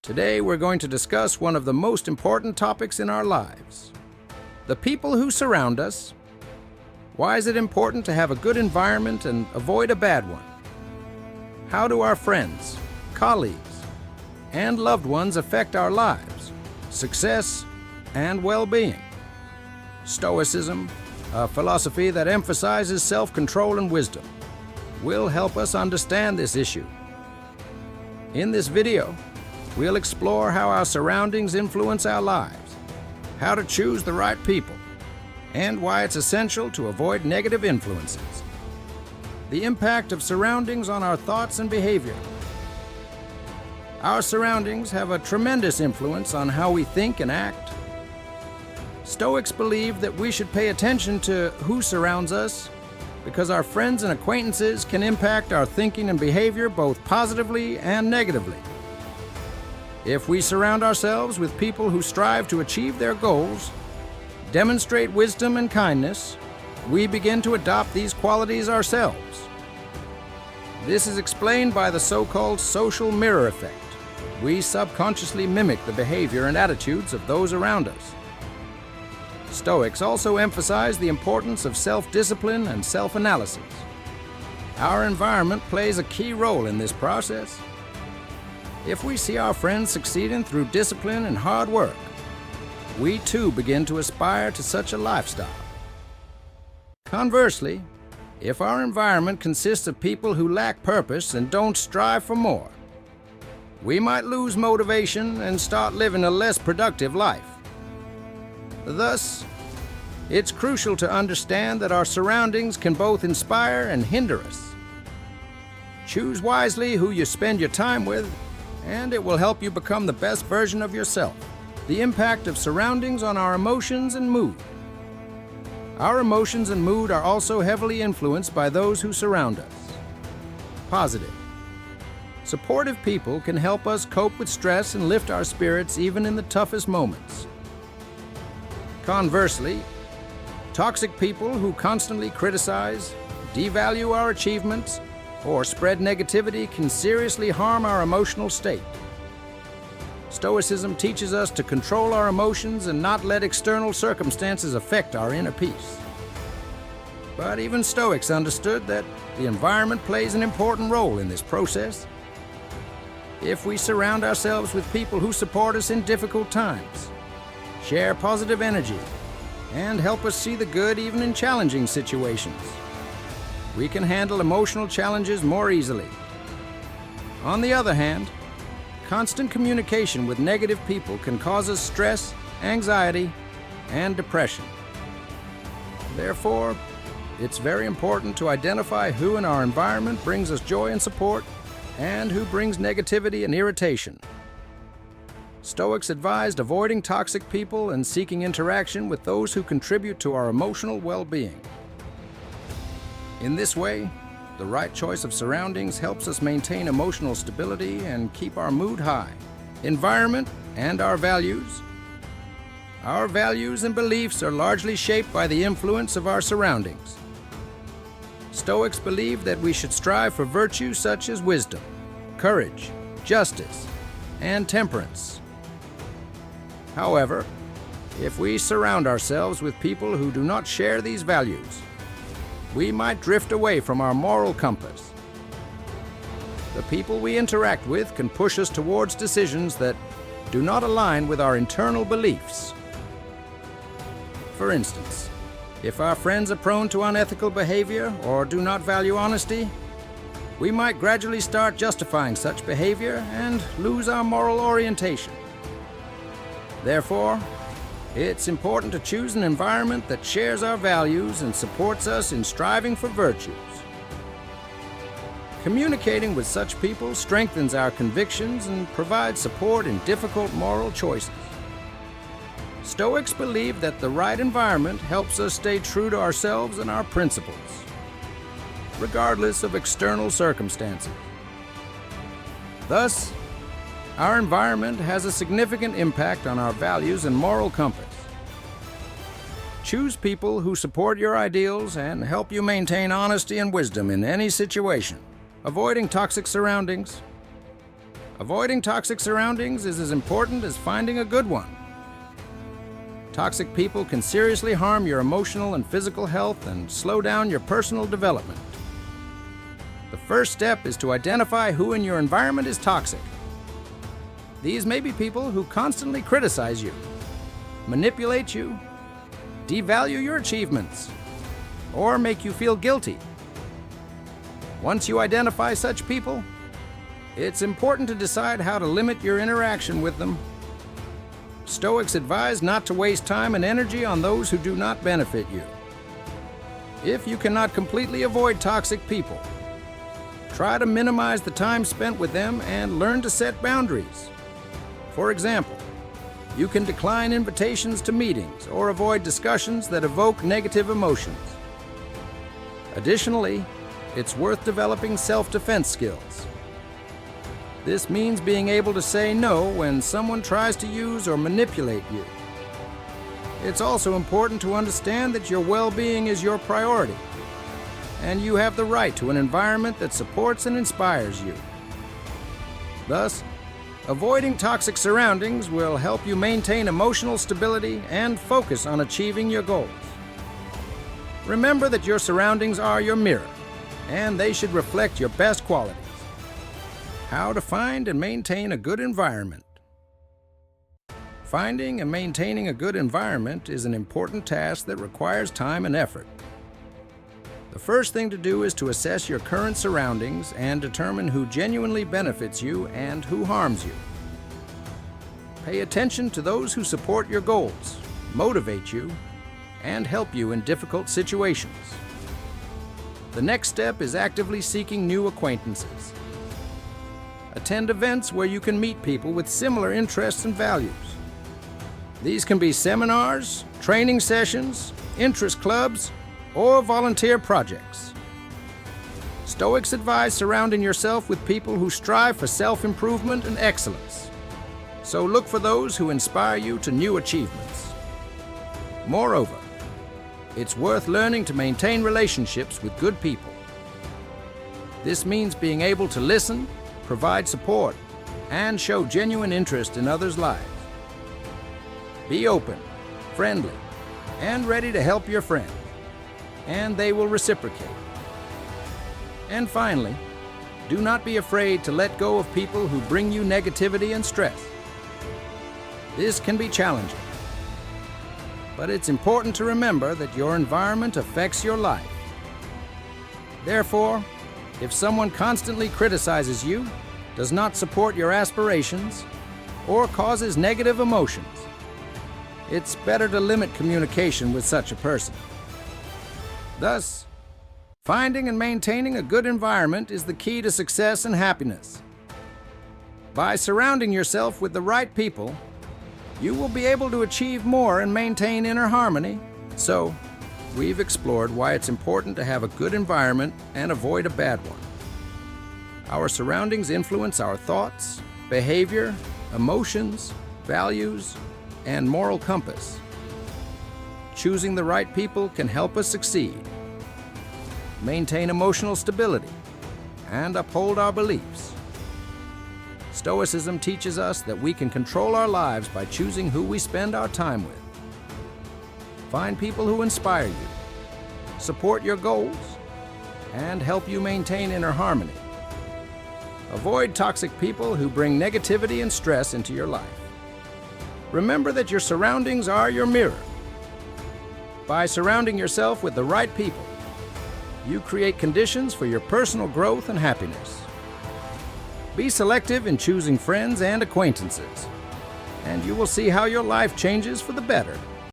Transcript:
Today we're going to discuss one of the most important topics in our lives: the people who surround us. Why is it important to have a good environment and avoid a bad one? How do our friends, colleagues, and loved ones affect our lives, success, and well-being? Stoicism, a philosophy that emphasizes self-control and wisdom, will help us understand this issue. In this video, we'll explore how our surroundings influence our lives, how to choose the right people, and why it's essential to avoid negative influences. The impact of surroundings on our thoughts and behavior. Our surroundings have a tremendous influence on how we think and act. Stoics believe that we should pay attention to who surrounds us, because our friends and acquaintances can impact our thinking and behavior both positively and negatively. If we surround ourselves with people who strive to achieve their goals, demonstrate wisdom and kindness, we begin to adopt these qualities ourselves. This is explained by the so-called social mirror effect. We subconsciously mimic the behavior and attitudes of those around us. Stoics also emphasize the importance of self-discipline and self-analysis. Our environment plays a key role in this process. If we see our friends succeeding through discipline and hard work, we too begin to aspire to such a lifestyle. Conversely, if our environment consists of people who lack purpose and don't strive for more, we might lose motivation and start living a less productive life. Thus, it's crucial to understand that our surroundings can both inspire and hinder us. Choose wisely who you spend your time with, and it will help you become the best version of yourself. The impact of surroundings on our emotions and mood. Our emotions and mood are also heavily influenced by those who surround us. Positive. Supportive people can help us cope with stress and lift our spirits even in the toughest moments. Conversely, toxic people who constantly criticize, devalue our achievements, or spread negativity can seriously harm our emotional state. Stoicism teaches us to control our emotions and not let external circumstances affect our inner peace. But even Stoics understood that the environment plays an important role in this process. If we surround ourselves with people who support us in difficult times, share positive energy, and help us see the good even in challenging situations, we can handle emotional challenges more easily. On the other hand, constant communication with negative people can cause us stress, anxiety, and depression. Therefore, it's very important to identify who in our environment brings us joy and support, and who brings negativity and irritation. Stoics advised avoiding toxic people and seeking interaction with those who contribute to our emotional well-being. In this way, the right choice of surroundings helps us maintain emotional stability and keep our mood high. Environment and our values. Our values and beliefs are largely shaped by the influence of our surroundings. Stoics believe that we should strive for virtues such as wisdom, courage, justice, and temperance. However, if we surround ourselves with people who do not share these values, we might drift away from our moral compass. The people we interact with can push us towards decisions that do not align with our internal beliefs. For instance, if our friends are prone to unethical behavior or do not value honesty, we might gradually start justifying such behavior and lose our moral orientation. Therefore, it's important to choose an environment that shares our values and supports us in striving for virtues. Communicating with such people strengthens our convictions and provides support in difficult moral choices. Stoics believe that the right environment helps us stay true to ourselves and our principles, regardless of external circumstances. Thus, our environment has a significant impact on our values and moral compass. Choose people who support your ideals and help you maintain honesty and wisdom in any situation. Avoiding toxic surroundings. Avoiding toxic surroundings is as important as finding a good one. Toxic people can seriously harm your emotional and physical health and slow down your personal development. The first step is to identify who in your environment is toxic. These may be people who constantly criticize you, manipulate you, devalue your achievements, or make you feel guilty. Once you identify such people, it's important to decide how to limit your interaction with them. Stoics advise not to waste time and energy on those who do not benefit you. If you cannot completely avoid toxic people, try to minimize the time spent with them and learn to set boundaries. For example, you can decline invitations to meetings or avoid discussions that evoke negative emotions. Additionally, it's worth developing self-defense skills. This means being able to say no when someone tries to use or manipulate you. It's also important to understand that your well-being is your priority, and you have the right to an environment that supports and inspires you. Thus, avoiding toxic surroundings will help you maintain emotional stability and focus on achieving your goals. Remember that your surroundings are your mirror, and they should reflect your best qualities. How to find and maintain a good environment. Finding and maintaining a good environment is an important task that requires time and effort. The first thing to do is to assess your current surroundings and determine who genuinely benefits you and who harms you. Pay attention to those who support your goals, motivate you, and help you in difficult situations. The next step is actively seeking new acquaintances. Attend events where you can meet people with similar interests and values. These can be seminars, training sessions, interest clubs, or volunteer projects. Stoics advise surrounding yourself with people who strive for self-improvement and excellence. So look for those who inspire you to new achievements. Moreover, it's worth learning to maintain relationships with good people. This means being able to listen, provide support, and show genuine interest in others' lives. Be open, friendly, and ready to help your friends, and they will reciprocate. And finally, do not be afraid to let go of people who bring you negativity and stress. This can be challenging, but it's important to remember that your environment affects your life. Therefore, if someone constantly criticizes you, does not support your aspirations, or causes negative emotions, it's better to limit communication with such a person. Thus, finding and maintaining a good environment is the key to success and happiness. By surrounding yourself with the right people, you will be able to achieve more and maintain inner harmony. So, we've explored why it's important to have a good environment and avoid a bad one. Our surroundings influence our thoughts, behavior, emotions, values, and moral compass. Choosing the right people can help us succeed, maintain emotional stability, and uphold our beliefs. Stoicism teaches us that we can control our lives by choosing who we spend our time with. Find people who inspire you, support your goals, and help you maintain inner harmony. Avoid toxic people who bring negativity and stress into your life. Remember that your surroundings are your mirror. By surrounding yourself with the right people, you create conditions for your personal growth and happiness. Be selective in choosing friends and acquaintances, and you will see how your life changes for the better.